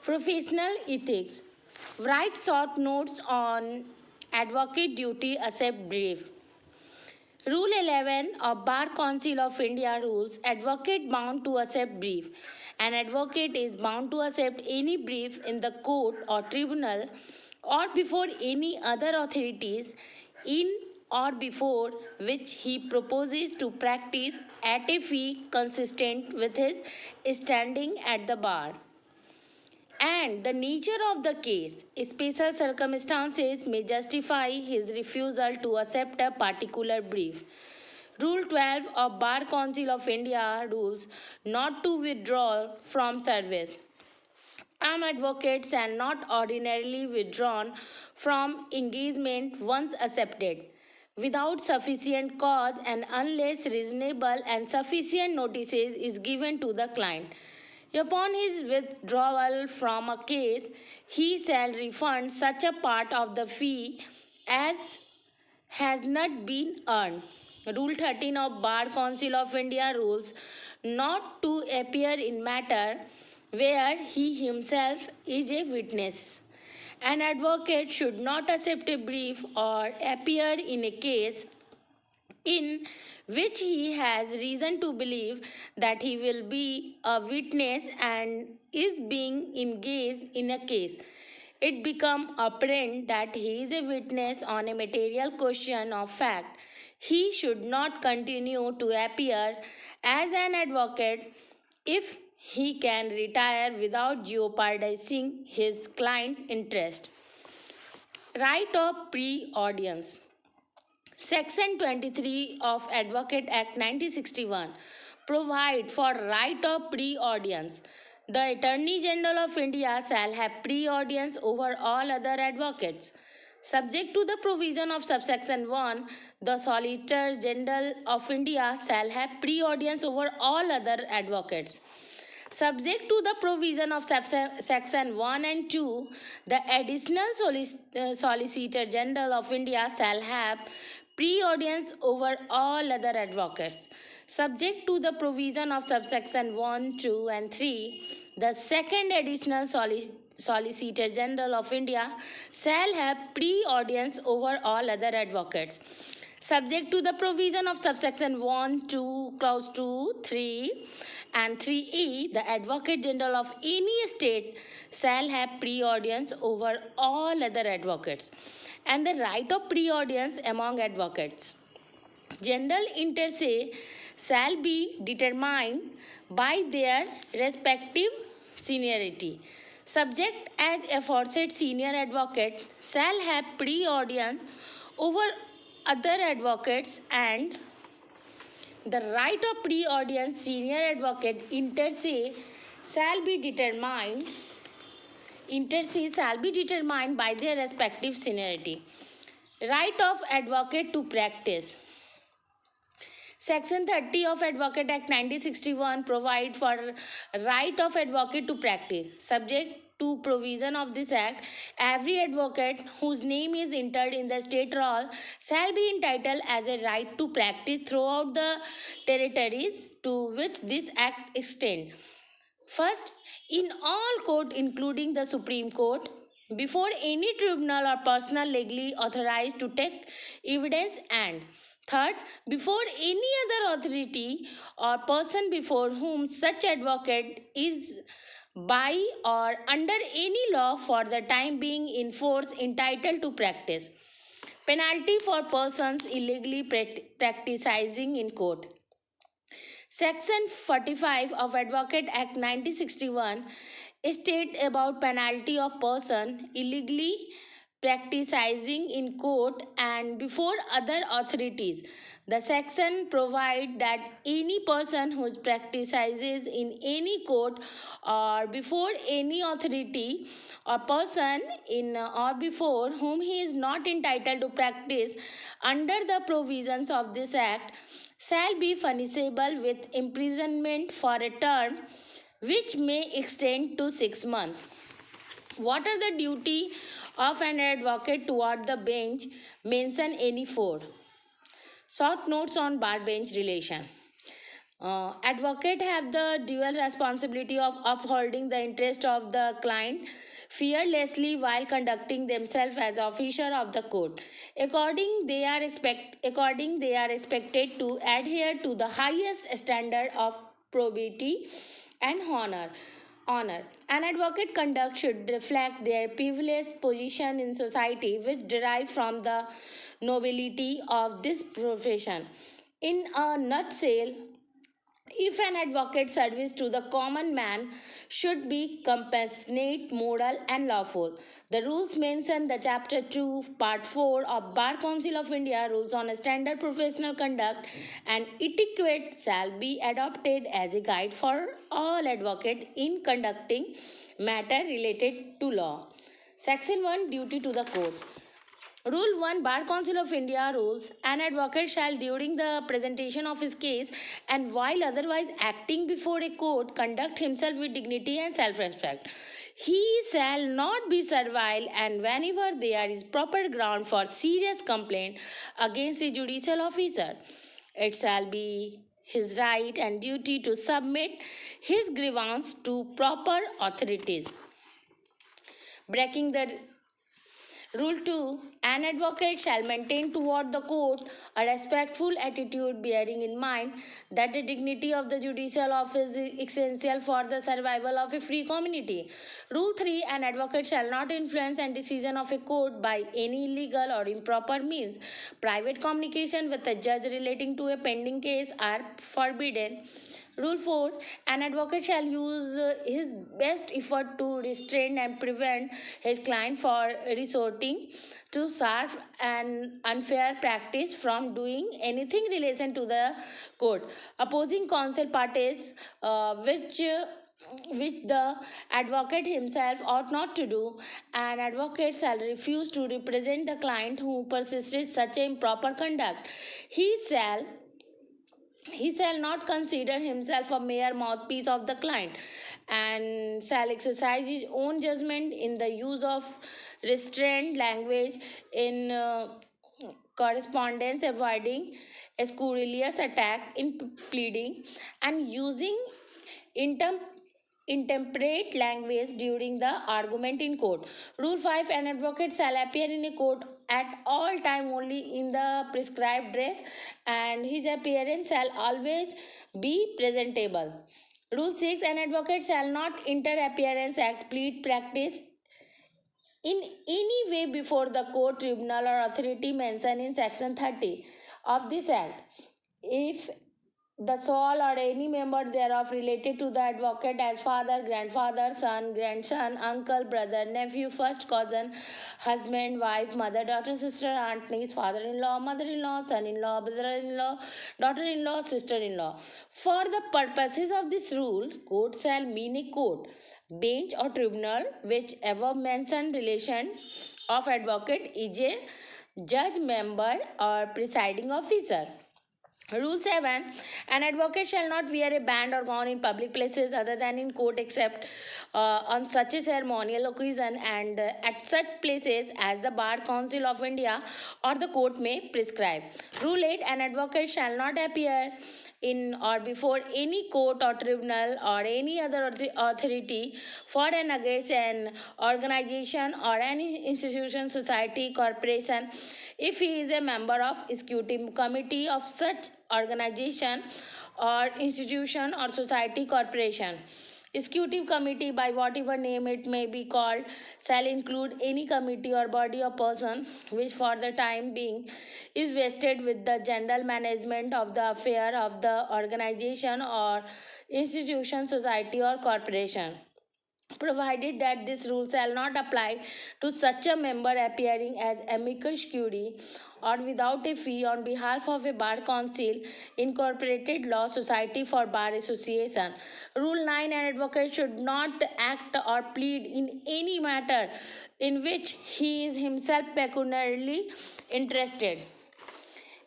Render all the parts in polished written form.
Professional ethics. Write short notes on advocate duty, accept brief. Rule 11 of Bar Council of India rules advocate bound to accept brief. An advocate is bound to accept any brief in the court or tribunal or before any other authorities in or before which he proposes to practice at a fee consistent with his standing at the bar and the nature of the case. Special circumstances may justify his refusal to accept a particular brief. Rule 12 of Bar Council of India rules not to withdraw from service. An advocate shall not ordinarily withdrawn from engagement once accepted without sufficient cause and unless reasonable and sufficient notices is given to the client. Upon his withdrawal from a case, he shall refund such a part of the fee as has not been earned. Rule 13 of Bar Council of India rules not to appear in matter where he himself is a witness. An advocate should not accept a brief or appear in a case in which he has reason to believe that he will be a witness and is being engaged in a case. It become apparent that he is a witness on a material question of fact. He should not continue to appear as an advocate if he can retire without jeopardizing his client interest. Right of pre-audience. Section 23 of Advocate Act 1961 provide for right of pre-audience. The Attorney General of India shall have pre-audience over all other advocates. Subject to the provision of subsection 1, the Solicitor General of India shall have pre-audience over all other advocates. Subject to the provision of section 1 and 2, the additional Solicitor General of India shall have pre-audience over all other advocates. Subject to the provision of subsection 1, 2 and 3, the second additional Solicitor General of India shall have pre-audience over all other advocates. Subject to the provision of subsection 1, 2, clause 2, 3 and 3e, the Advocate General of any state shall have pre-audience over all other advocates and the right of pre-audience among advocates. General inter se shall be determined by their respective seniority. Subject as aforesaid senior advocate shall have pre-audience over other advocates and the right of pre-audience senior advocate inter se shall be determined by their respective seniority. Right of advocate to practice. Section 30 of Advocate Act 1961 provide for right of advocate to practice. Subject to provision of this act, every advocate whose name is entered in the state roll shall be entitled as a right to practice throughout the territories to which this act extends. First, in all court including the Supreme Court, before any tribunal or person legally authorized to take evidence, and third, before any other authority or person before whom such advocate is by or under any law for the time being in force entitled to practice. Penalty for persons illegally practicing in court. Section 45 of Advocate Act 1961 state about penalty of person illegally practicing in court and before other authorities. The section provide that any person who practices in any court or before any authority or person in or before whom he is not entitled to practice under the provisions of this act shall be punishable with imprisonment for a term which may extend to 6 months. What are the duty of an advocate toward the bench? Mention any four. Short notes on bar bench relation. Advocate have the dual responsibility of upholding the interest of the client fearlessly while conducting themselves as officer of the court. According they are expected to adhere to the highest standard of probity and honor. An advocate conduct should reflect their privileged position in society, which derive from the nobility of this profession. In a nutshell, if an advocate service to the common man should be compassionate, moral, and lawful. The rules mentioned the chapter 2, part 4 of Bar Council of India rules on standard professional conduct and etiquette shall be adopted as a guide for all advocate in conducting matter related to law. Section 1, duty to the court. Rule 1, Bar Council of India rules: an advocate shall, during the presentation of his case and while otherwise acting before a court, conduct himself with dignity and self respect. He shall not be servile, and whenever there is proper ground for serious complaint against a judicial officer, it shall be his right and duty to submit his grievance to proper authorities. Breaking the Rule 2, an advocate shall maintain toward the court a respectful attitude, bearing in mind that the dignity of the judicial office is essential for the survival of a free community. Rule 3, an advocate shall not influence the decision of a court by any illegal or improper means. Private communication with a judge relating to a pending case are forbidden. Rule 4, an advocate shall use his best effort to restrain and prevent his client from resorting to sharp and unfair practice from doing anything relation to the court. Opposing counsel parties which the advocate himself ought not to do, an advocate shall refuse to represent the client who persisted such improper conduct. He shall not consider himself a mere mouthpiece of the client and shall exercise his own judgment in the use of restrained language in correspondence, avoiding a scurrilous attack in pleading and using intem- intemperate language during the argument in court. Rule 5, an advocate shall appear in a court at all time only in the prescribed dress and his appearance shall always be presentable. Rule 6, an advocate shall not enter appearance act, plead, practice in any way before the court, tribunal, or authority mentioned in section 30 of this act, if the sole or any member thereof related to the advocate as father, grandfather, son, grandson, uncle, brother, nephew, first cousin, husband, wife, mother, daughter, sister, aunt, niece, father-in-law, mother-in-law, son-in-law, brother-in-law, daughter-in-law, sister-in-law. For the purposes of this rule, court shall mean a court, bench or tribunal which above mentioned relation of advocate is a judge, member or presiding officer. Rule 7, an advocate shall not wear a band or gown in public places other than in court except on such a ceremonial occasion and at such places as the Bar Council of India or the court may prescribe. Rule 8, an advocate shall not appear in or before any court or tribunal or any other authority for and against an organization or any institution, society, corporation if he is a member of executive committee of such organization or institution or society, corporation. Executive committee, by whatever name it may be called, shall include any committee or body or person which for the time being is vested with the general management of the affair of the organization or institution, society or corporation, provided that this rule shall not apply to such a member appearing as amicus curiae or without a fee on behalf of a bar council, incorporated law society for bar association. Rule 9, an advocate should not act or plead in any matter in which he is himself pecuniarily interested.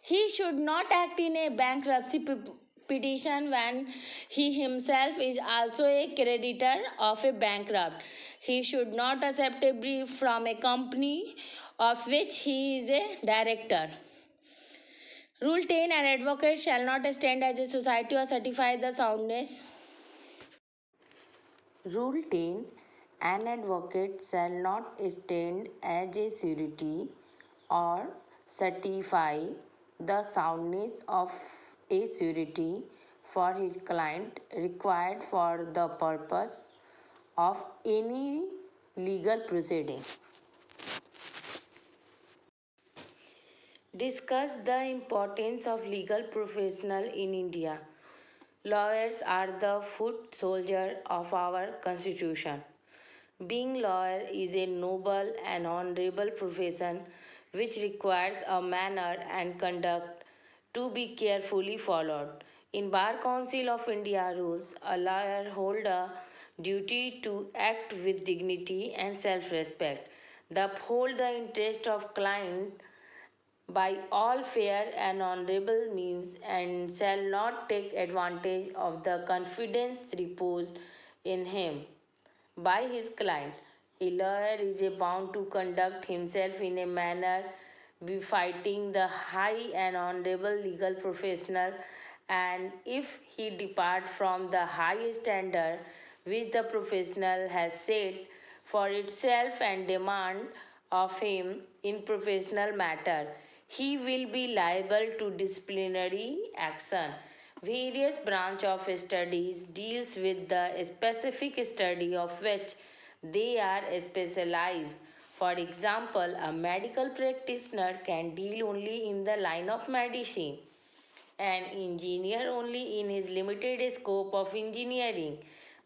He should not act in a bankruptcy petition when he himself is also a creditor of a bankrupt. He should not accept a brief from a company of which he is a director. Rule 10, an advocate shall not stand as a society or certify the soundness. Rule 10, an advocate shall not stand as a surety or certify the soundness of a surety for his client required for the purpose of any legal proceeding. Discuss the importance of legal professional in India. Lawyers are the foot soldier of our constitution. Being lawyer is a noble and honorable profession which requires a manner and conduct to be carefully followed. In Bar Council of India rules, a lawyer hold a duty to act with dignity and self-respect, to uphold the interest of client by all fair and honorable means and shall not take advantage of the confidence reposed in him by his client. A lawyer is bound to conduct himself in a manner befitting the high and honorable legal professional, and if he depart from the high standard which the professional has set for itself and demand of him in professional matter, he will be liable to disciplinary action. Various branch of studies deals with the specific study of which they are specialized. For example, a medical practitioner can deal only in the line of medicine, an engineer only in his limited scope of engineering,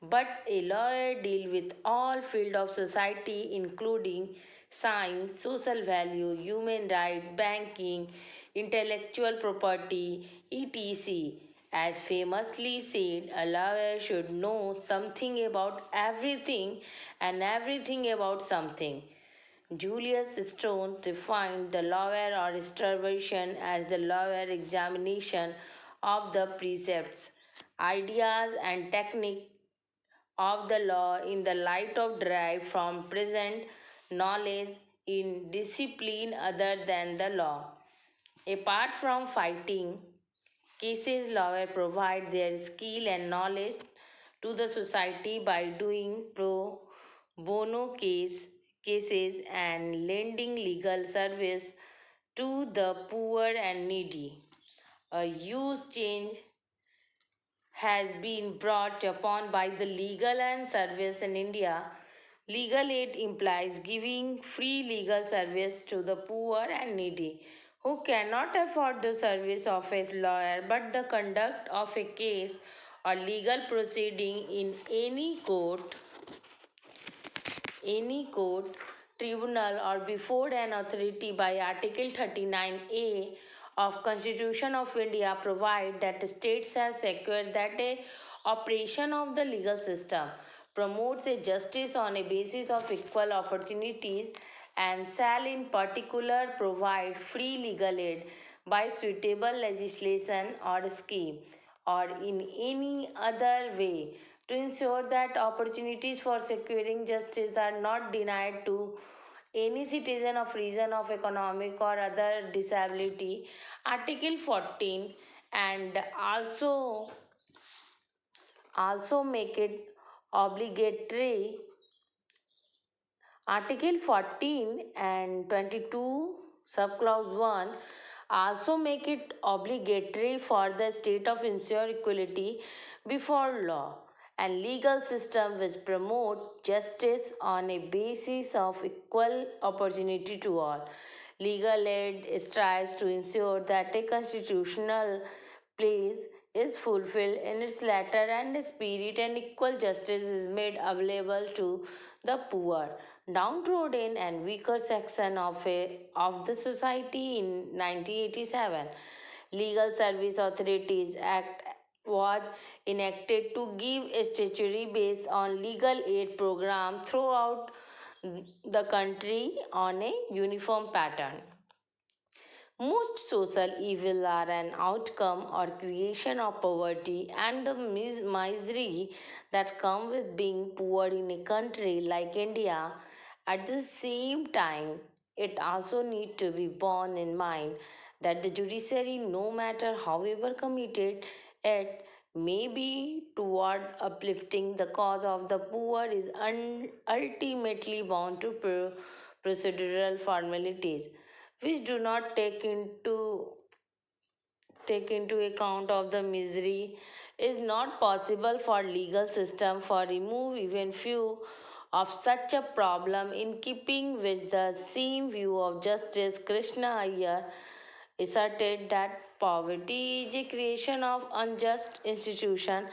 but a lawyer deal with all field of society including science, social value, human right, banking, intellectual property, etc. As famously said, a lawyer should know something about everything and everything about something. Julius Stone defined the lawyer or observation as the lawyer examination of the precepts, ideas, and technique of the law in the light of derived from present knowledge in discipline other than the law. Apart from fighting cases, lawyers provide their skill and knowledge to the society by doing pro bono cases and lending legal service to the poor and needy. A huge change has been brought upon by the legal and service in India. Legal aid implies giving free legal service to the poor and needy who cannot afford the service of a lawyer, but the conduct of a case or legal proceeding in any court, tribunal or before an authority by Article 39A of Constitution of India provide that states have secured that a operation of the legal system promotes a justice on a basis of equal opportunities and shall in particular provide free legal aid by suitable legislation or scheme or in any other way to ensure that opportunities for securing justice are not denied to any citizen of reason of economic or other disability. Article 14 and also make it obligatory. Article 14 and 22 subclause 1 also make it obligatory for the state of ensure equality before law and legal system which promote justice on a basis of equal opportunity to all. Legal aid strives to ensure that a constitutional place is fulfilled in its letter and spirit and equal justice is made available to the poor, downtrodden and weaker section of the society in 1987. Legal Service Authorities Act was enacted to give a statutory base on legal aid program throughout the country on a uniform pattern. Most social evil are an outcome or creation of poverty and the misery that come with being poor in a country like India. At the same time, it also need to be borne in mind that the judiciary, no matter however committed it may be toward uplifting the cause of the poor, is ultimately bound to procedural formalities which do not take into account of the misery. Is not possible for legal system for remove even few of such a problem. In keeping with the same view of Justice Krishna Iyer asserted that poverty is a creation of unjust institution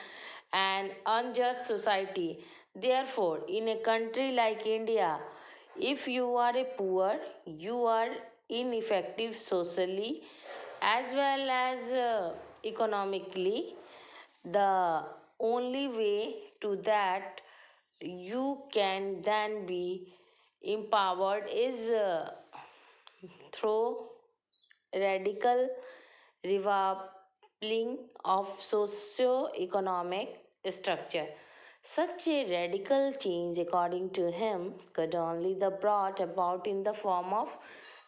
and unjust society. Therefore, in a country like India, if you are a poor, you are ineffective socially as well as economically. The only way to that you can then be empowered is through radical revamping of socio-economic structure. Such a radical change, according to him, could only be brought about in the form of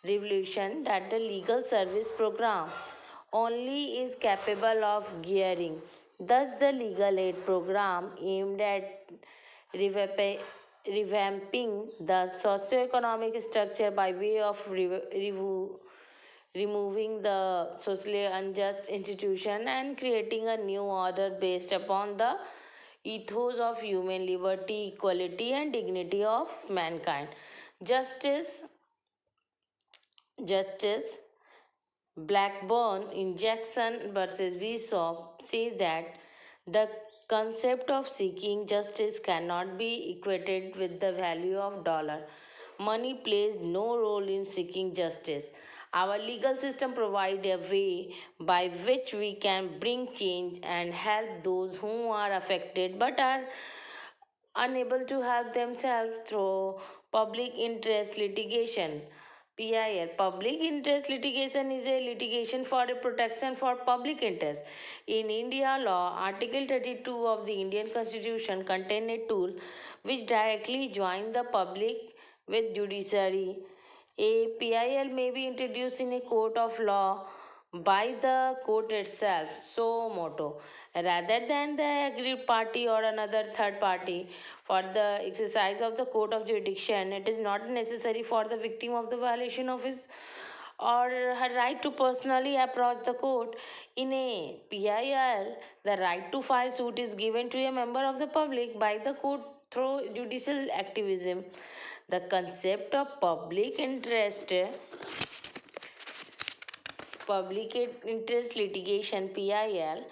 revolution that the legal service program only is capable of gearing. Thus, the legal aid program aimed at revampi- revamping the socio-economic structure by way of removing the socially unjust institution and creating a new order based upon the ethos of human liberty, equality, and dignity of mankind. Justice, Justice Blackburn in Jackson versus Bishop say that the concept of seeking justice cannot be equated with the value of dollar. Money plays no role in seeking justice. Our legal system provides a way by which we can bring change and help those who are affected but are unable to help themselves through public interest litigation. PIL. Public interest litigation is a litigation for a protection for public interest. In India law, Article 32 of the Indian Constitution contain a tool which directly joins the public with judiciary. A PIL may be introduced in a court of law by the court itself, so moto, rather than the aggrieved party or another third party. For the exercise of the court of jurisdiction, it is not necessary for the victim of the violation of his or her right to personally approach the court. In a PIL, the right to file suit is given to a member of the public by the court through judicial activism. The concept of public interest litigation PIL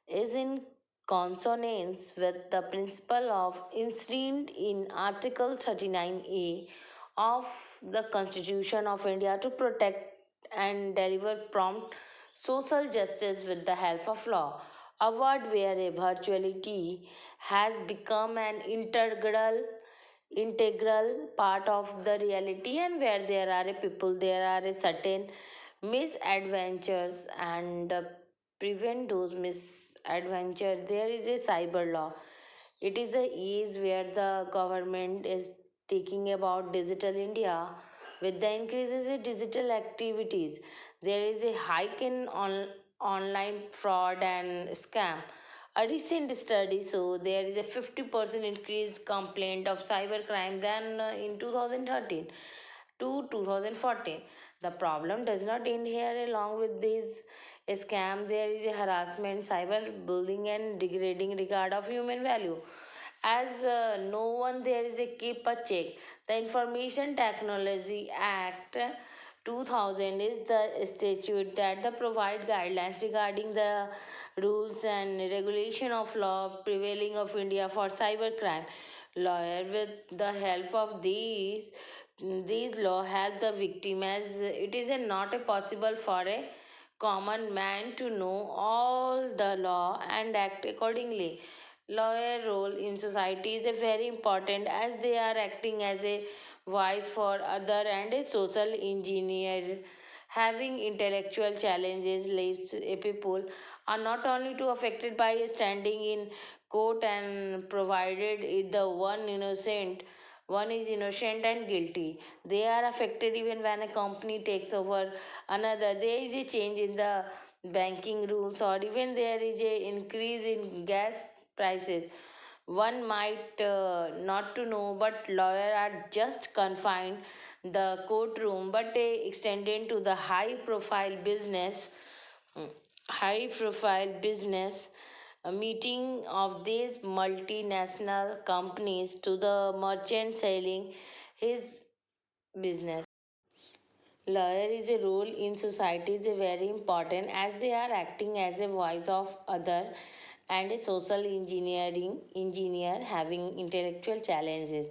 is in consonance with the principle of enshrined in Article 39A of the Constitution of India to protect and deliver prompt social justice with the help of law. A world where a virtuality has become an integral part of the reality, and where there are a people, there are a certain misadventures, and prevent those misadventures, there is a cyber law. It is the ease where the government is taking about digital India. With the increases in digital activities, there is a hike in online fraud and scam. A recent study shows there is a 50% increased complaint of cybercrime than in 2013 to 2014. The problem does not end here. Along with this scam, there is a harassment, cyberbullying, and degrading regard of human value. As no one there is a keep a check. The Information Technology Act 2000 is the statute that the provide guidelines regarding the rules and regulation of law prevailing of India for cybercrime. Lawyer with the help of these law help the victim, as it is not a possible for a common man to know all the law and act accordingly. Lawyer role in society is a very important, as they are acting as a voice for other and a social engineer. Having intellectual challenges leaves a people are not only too affected by standing in court and provided the one innocent One is innocent and guilty. They are affected even when a company takes over another. There is a change in the banking rules, or even there is a increase in gas prices. One might not to know, but lawyers are just confined the courtroom, but they extended to the high profile business a meeting of these multinational companies to the merchant selling his business. Lawyer is a role in society is a very important as they are acting as a voice of other and a social engineer having intellectual challenges.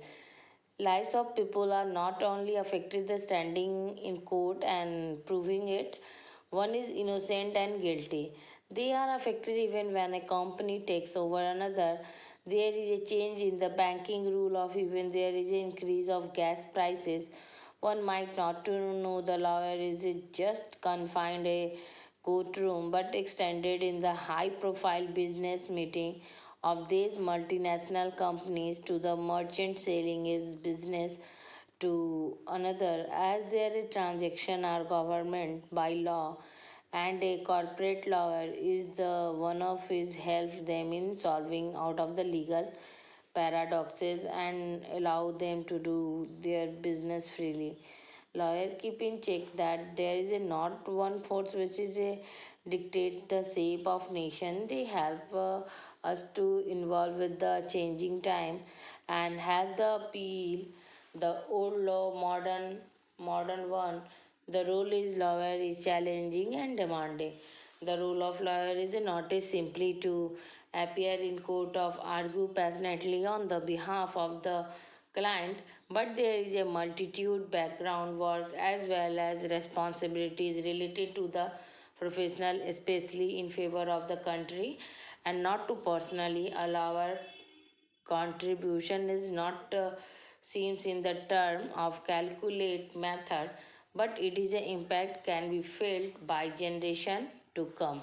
Lives of people are not only affected the standing in court and proving it, one is innocent and guilty. They are affected even when a company takes over another. There is a change in the banking rule of even there is an increase of gas prices. One might not to know the lawyer is just confined a courtroom but extended in the high profile business meeting of these multinational companies to the merchant selling his business to another as their transaction are government by law and a corporate lawyer is the one of his help them in solving out of the legal paradoxes and allow them to do their business freely. Lawyer keep in check that there is a not one force which is a dictate the shape of nation. They help us to involve with the changing time and have the appeal the old law modern one. The role is lawyer is challenging and demanding. The role of lawyer is not simply to appear in court of argue passionately on the behalf of the client, but there is a multitude background work as well as responsibilities related to the professional, especially in favor of the country and not to personally allow our contribution is not seems in the term of calculate method, but it is an impact can be felt by generation to come.